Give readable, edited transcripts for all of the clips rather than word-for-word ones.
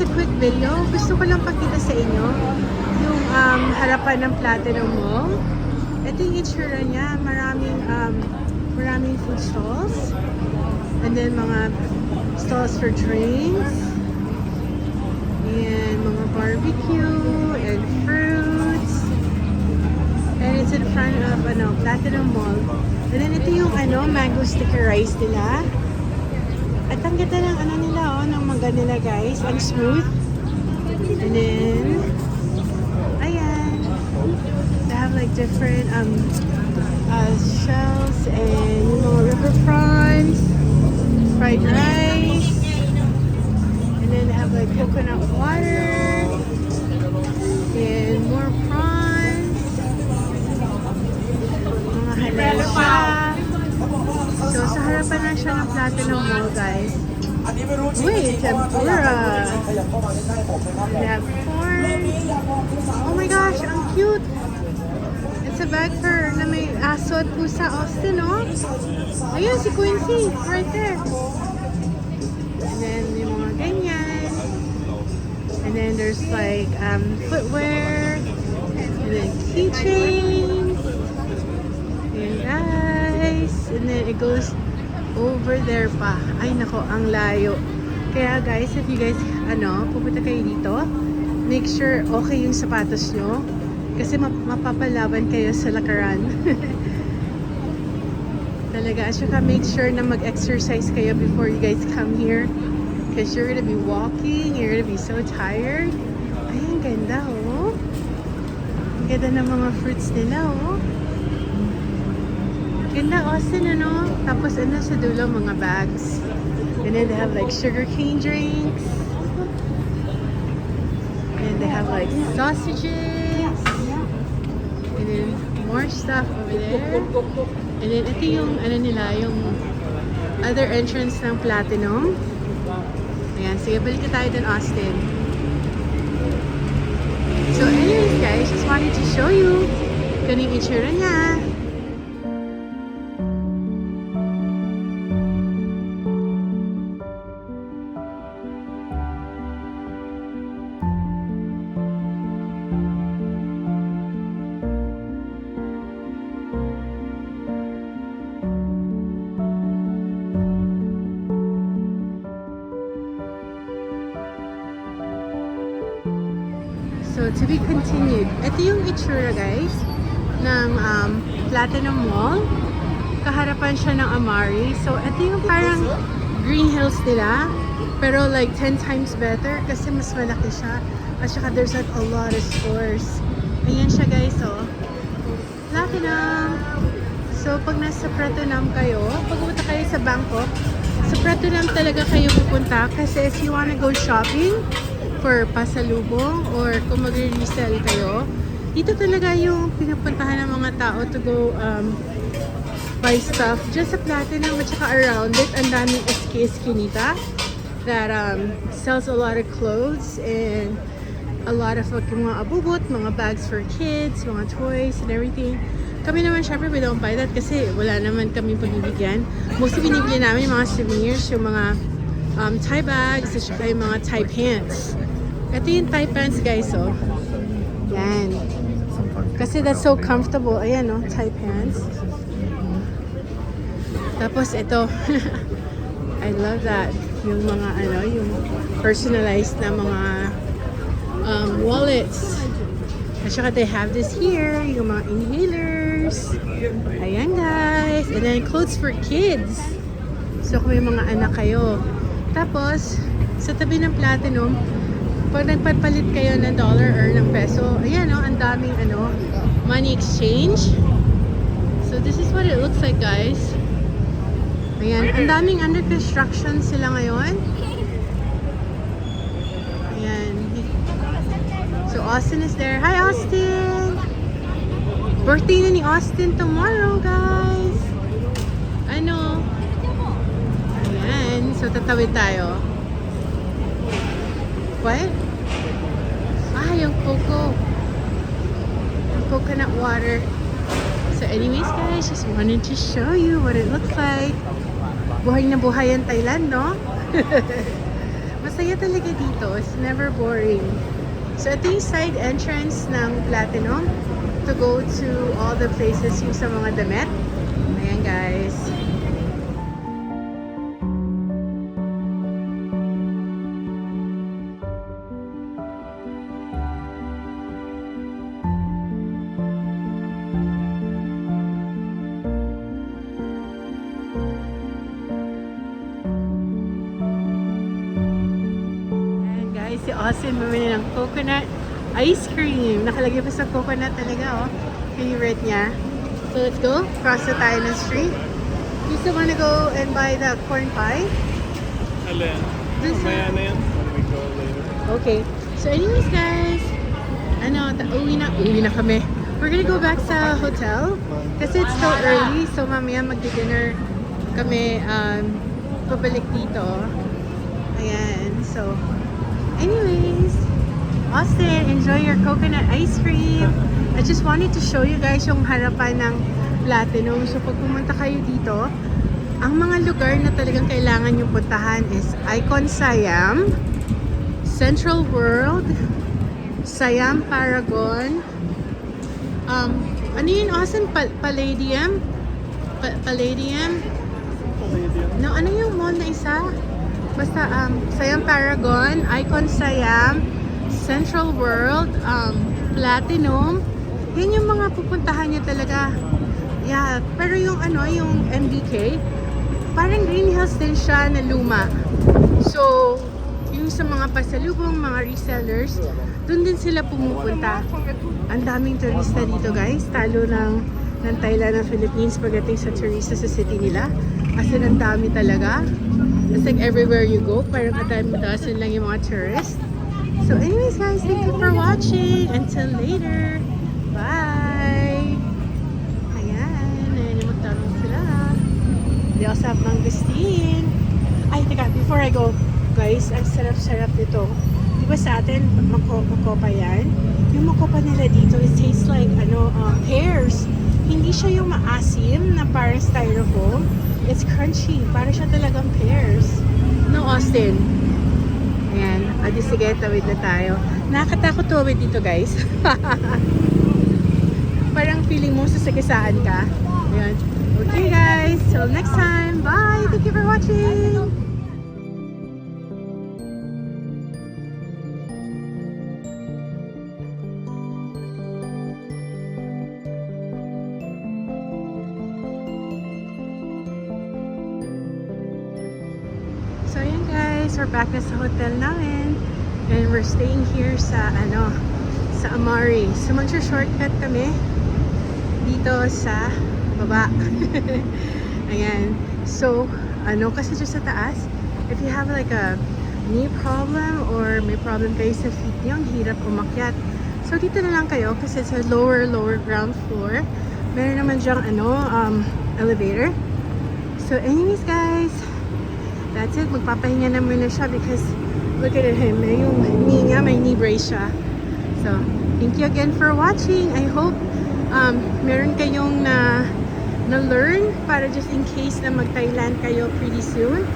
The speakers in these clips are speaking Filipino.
a quick video. Gusto ko lang pakita sa inyo yung harapan ng Platinum Mall. Ito yung itsura niya. Maraming food stalls. And then mga stalls for drinks. And mga barbecue and fruits. And it's in front of Platinum Mall. And then ito yung mango sticker rice nila. At ang ganda ng nila, ng mangga nila guys. Ang smooth. And then, ayan. They have like different shells and yung mga river prawns, fried rice. And then they have like coconut water. And more prawns. Mga halal siya. So, sa harapan na siya ng Platinum Mall, guys. Wait, tempura. They have corn. Oh my gosh, ang cute. It's a bag for na may aso at pusa, Austin, oh. Ayun, si Quincy, right there. And then, yung mga ganyan. And then, there's like footwear. And then, keychains. Ayan, guys. And then it goes over there pa. Ay nako, ang layo. Kaya guys, if you guys pupunta kayo dito, make sure okay yung sapatos nyo. Kasi mapapalaban kayo sa lakaran. Talaga. At saka make sure na mag-exercise kayo before you guys come here. Because you're gonna be walking, you're gonna be so tired. Ay, ang ganda, oh. Ang ganda ng mga fruits nila, oh. Ganda, Austin, Tapos, sa dulo, mga bags. And then, they have, like, sugarcane drinks. And they have, like, sausages. And then, more stuff over there. And then, ito yung, yung other entrance ng Platinum. Ayan, sige, balik tayo dun, Austin. So, anyways, guys, just wanted to show you kung yung itsura niya. So, to be continued. Ito yung itsura, guys, ng Platinum Mall. Kaharapan siya ng Amari. So, ito yung parang Green Hills nila. Pero like 10 times better kasi mas malaki siya. At saka there's like a lot of stores. Ayan siya, guys, oh. Platinum. So, pag nasa Platinum kayo, pag pumunta kayo sa Bangkok, sa Platinum talaga kayo pupunta. Kasi if you wanna go shopping, for pasalubong or kung magre-resell kayo, dito talaga yung pinupuntahan ng mga tao to go buy stuff just sa Platinum at saka around it. Ang daming eskinita that sells a lot of clothes and a lot of mga abubot, mga bags for kids, mga toys and everything. Kami naman syempre we don't buy that kasi wala naman kami pagbibigyan. Mostly binibigyan namin yung mga souvenirs, yung mga Thai bags at saka yung mga Thai pants. Ito yung Thai pants, guys, oh. Yan. Kasi that's so comfortable. Ayan, oh, Thai pants. Tapos, ito. I love that. Yung mga, yung personalized na mga wallets. At saka they have this here. Yung mga inhalers. Ayan, guys. And then, clothes for kids. So, kung may mga anak kayo. Tapos, sa tabi ng Platinum, pag nagpapalit kayo ng dollar or ng peso, ayan, ang daming money exchange. So this is what it looks like, guys. Ayan, ang daming under construction sila ngayon. Ayan. So Austin is there. Hi, Austin! Birthday na ni Austin tomorrow, guys. Ayan, so tatawid tayo. What? Yung cocoa. Yung coconut water. So anyways, guys, just wanted to show you what it looks like. Buhay na buhay ang Thailand, no? Masaya talaga dito. It's never boring. So, ito yung side entrance ng Platinum to go to all the places yung sa mga damit. Ayan, guys. Si Austin bumili ng coconut ice cream. Nakalagay pa sa coconut talaga, oh. Favorite niya. So, let's go. Cross na tayo ng street. You still wanna go and buy the corn pie? Alin? Mamaya na yan. When we go later. Okay. So, anyways, guys. Uwi na kami. We're gonna go back sa hotel. Kasi it's still early. So, mamaya magdi-dinner kami. Pabalik dito. Ayan. So, anyways, Austin, enjoy your coconut ice cream. I just wanted to show you guys yung harapan ng Platinum. So pag pumunta kayo dito, ang mga lugar na talagang kailangan yung puntahan is Icon Siam, Central World, Siam Paragon, ano yun, Austin? Palladium? Palladium? No, ano yung mall na isa? Basta, Siam Paragon, Icon Siam, Central World, Platinum. Yan yung mga pupuntahan niya talaga. Yeah, pero yung yung MBK, parang Green Hills din siya na luma. So, yung sa mga pasalubong, mga resellers, dun din sila pumupunta. Ang daming turista dito, guys. Talo ng Thailand ng Philippines pagdating sa turista sa city nila. As in, ang dami talaga. It's like everywhere you go, parang a dime dozen lang yung mga tourists. So anyways, guys, thank you for watching. Until later. Bye! Ayan yung magtanong sila. They also have mangosteen. Ay, teka, before I go, guys, ang sarap-sarap nito. Di ba sa atin, makopa yan? Yung makopa nila dito, it tastes like, pears. Hindi siya yung maasim na parang styrofoam. It's crunchy. Para siya talagang pears. No, Austin? Ayan. Adi, sige, tawid na tayo. Nakakatakot tuwid dito, guys. Parang feeling mo sasagasaan ka. Ayan. Okay, guys. Till next time. Bye! Thank you for watching! So ayan guys, we're back na sa hotel namin and we're staying here sa sa Amari. So magsha-shortcut kami dito sa baba. Ayan. So kasi dyan sa taas, if you have like a knee problem or may problem kayo sa feet niyo, ang hirap umakyat. So dito na lang kayo kasi sa lower ground floor. Meron naman dyang elevator. So anyways guys, that's it. Magpapahinga na muna siya because look at him. Yung knee niya, may knee brace siya. So, thank you again for watching. I hope meron kayong na-learn para just in case na mag-Thailand kayo pretty soon.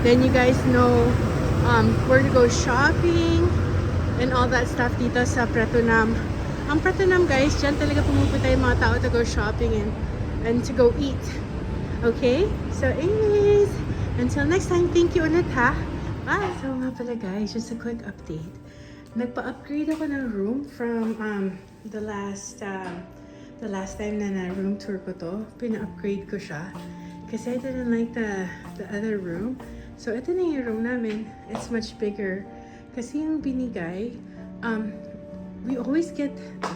Then you guys know where to go shopping and all that stuff dito sa Pratunam. Ang Pratunam guys, dyan talaga pumupunta yung mga tao to go shopping and to go eat. Okay? So anyways, until next time, thank you ulit ha. Bye! So nga pala guys, just a quick update. Nagpa-upgrade ako ng room from the last time na room tour ko to. Pina-upgrade ko siya. Kasi I didn't like the other room. So ito na yung room namin. It's much bigger. Kasi yung binigay, we always get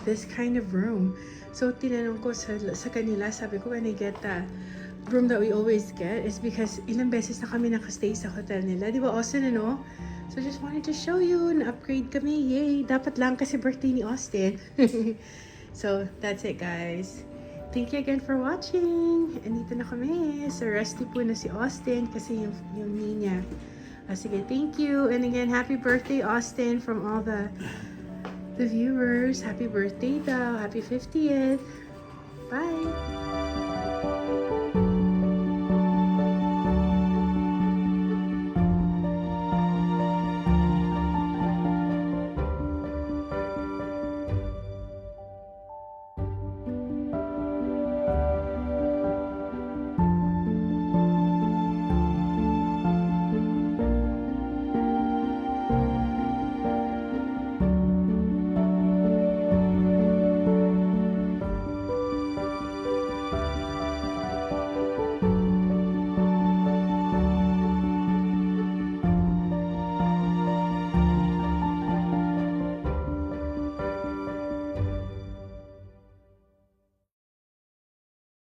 this kind of room. So tinanong ko sa kanila, sabi ko, when I get the room that we always get is because ilang beses na kami nakastay sa hotel nila. Di ba, Austin, So, just wanted to show you, na-upgrade kami. Yay! Dapat lang kasi birthday ni Austin. So, that's it, guys. Thank you again for watching. Andito na kami. So, rusty po na si Austin kasi yung knee niya. Sige, thank you. And again, happy birthday, Austin, from all the viewers. Happy birthday daw. Happy 50th. Bye!